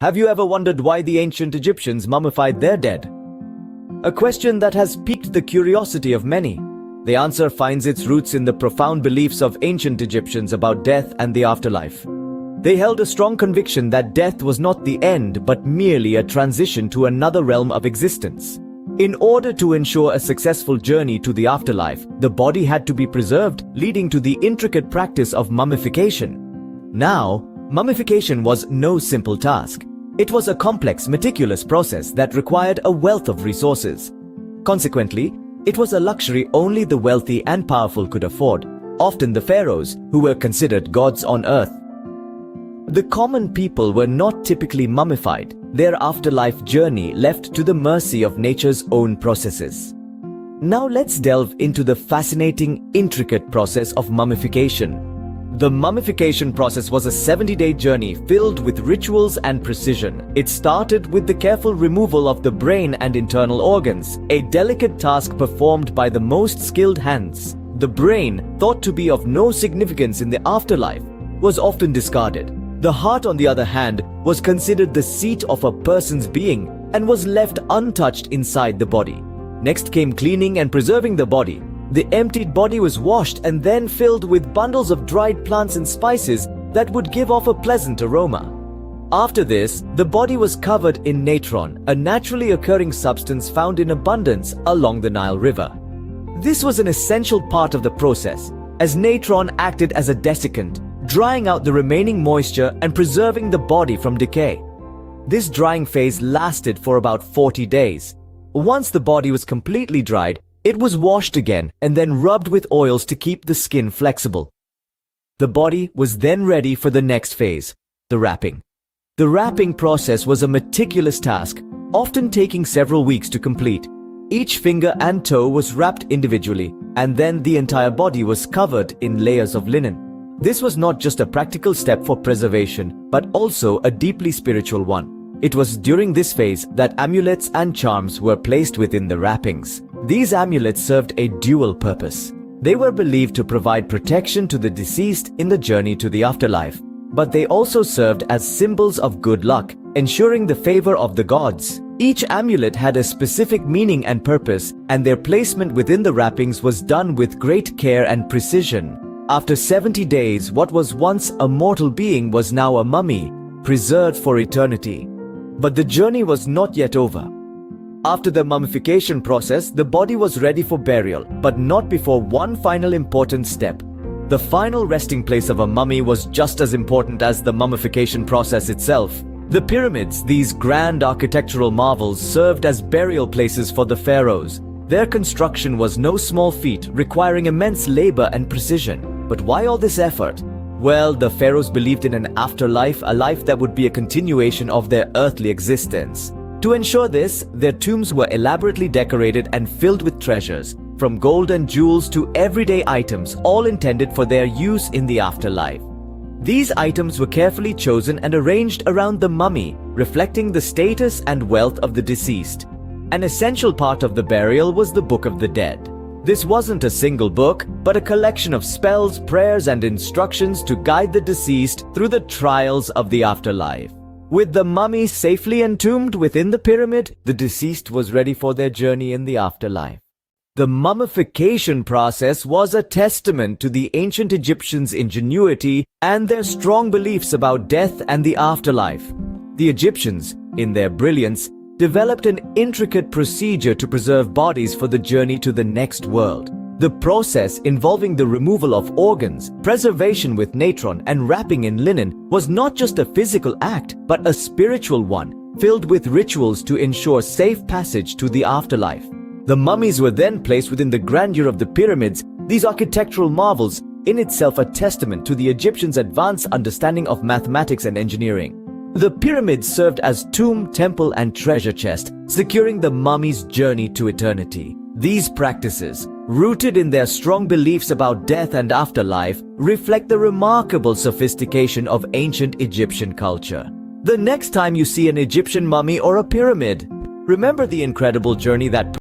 Have you ever wondered why the ancient Egyptians mummified their dead? A question that has piqued the curiosity of many. The answer finds its roots in the profound beliefs of ancient Egyptians about death and the afterlife. They held a strong conviction that death was not the end, but merely a transition to another realm of existence. In order to ensure a successful journey to the afterlife, the body had to be preserved, leading to the intricate practice of mummification. Now, mummification was no simple task. It was a complex, meticulous process that required a wealth of resources. Consequently, it was a luxury only the wealthy and powerful could afford, often the pharaohs, who were considered gods on earth. The common people were not typically mummified, their afterlife journey left to the mercy of nature's own processes. Now let's delve into the fascinating, intricate process of mummification. The mummification process was a 70-day journey filled with rituals and precision. It started with the careful removal of the brain and internal organs, a delicate task performed by the most skilled hands. The brain, thought to be of no significance in the afterlife, was often discarded. The heart, on the other hand, was considered the seat of a person's being and was left untouched inside the body. Next came cleaning and preserving the body. The emptied body was washed and then filled with bundles of dried plants and spices that would give off a pleasant aroma. After this, the body was covered in natron, a naturally occurring substance found in abundance along the Nile River. This was an essential part of the process, as natron acted as a desiccant, drying out the remaining moisture and preserving the body from decay. This drying phase lasted for about 40 days. Once the body was completely dried, it was washed again and then rubbed with oils to keep the skin flexible. The body was then ready for the next phase, the wrapping. The wrapping process was a meticulous task, often taking several weeks to complete. Each finger and toe was wrapped individually, and then the entire body was covered in layers of linen. This was not just a practical step for preservation, but also a deeply spiritual one. It was during this phase that amulets and charms were placed within the wrappings. These amulets served a dual purpose. They were believed to provide protection to the deceased in the journey to the afterlife, but they also served as symbols of good luck, ensuring the favor of the gods. Each amulet had a specific meaning and purpose, and their placement within the wrappings was done with great care and precision. After 70 days, what was once a mortal being was now a mummy, preserved for eternity. But the journey was not yet over. After the mummification process, the body was ready for burial, but not before one final important step. The final resting place of a mummy was just as important as the mummification process itself. The pyramids, these grand architectural marvels, served as burial places for the pharaohs. Their construction was no small feat, requiring immense labor and precision. But why all this effort? Well, the pharaohs believed in an afterlife, a life that would be a continuation of their earthly existence. To ensure this, their tombs were elaborately decorated and filled with treasures, from gold and jewels to everyday items, all intended for their use in the afterlife. These items were carefully chosen and arranged around the mummy, reflecting the status and wealth of the deceased. An essential part of the burial was the Book of the Dead. This wasn't a single book, but a collection of spells, prayers, and instructions to guide the deceased through the trials of the afterlife. With the mummy safely entombed within the pyramid, the deceased was ready for their journey in the afterlife. The mummification process was a testament to the ancient Egyptians' ingenuity and their strong beliefs about death and the afterlife. The Egyptians, in their brilliance, developed an intricate procedure to preserve bodies for the journey to the next world. The process, involving the removal of organs, preservation with natron, and wrapping in linen, was not just a physical act, but a spiritual one, filled with rituals to ensure safe passage to the afterlife. The mummies were then placed within the grandeur of the pyramids, these architectural marvels, in itself a testament to the Egyptians' advanced understanding of mathematics and engineering. The pyramids served as tomb, temple, and treasure chest, securing the mummy's journey to eternity. These practices, rooted in their strong beliefs about death and afterlife, reflect the remarkable sophistication of ancient Egyptian culture. The next time you see an Egyptian mummy or a pyramid, remember the incredible journey that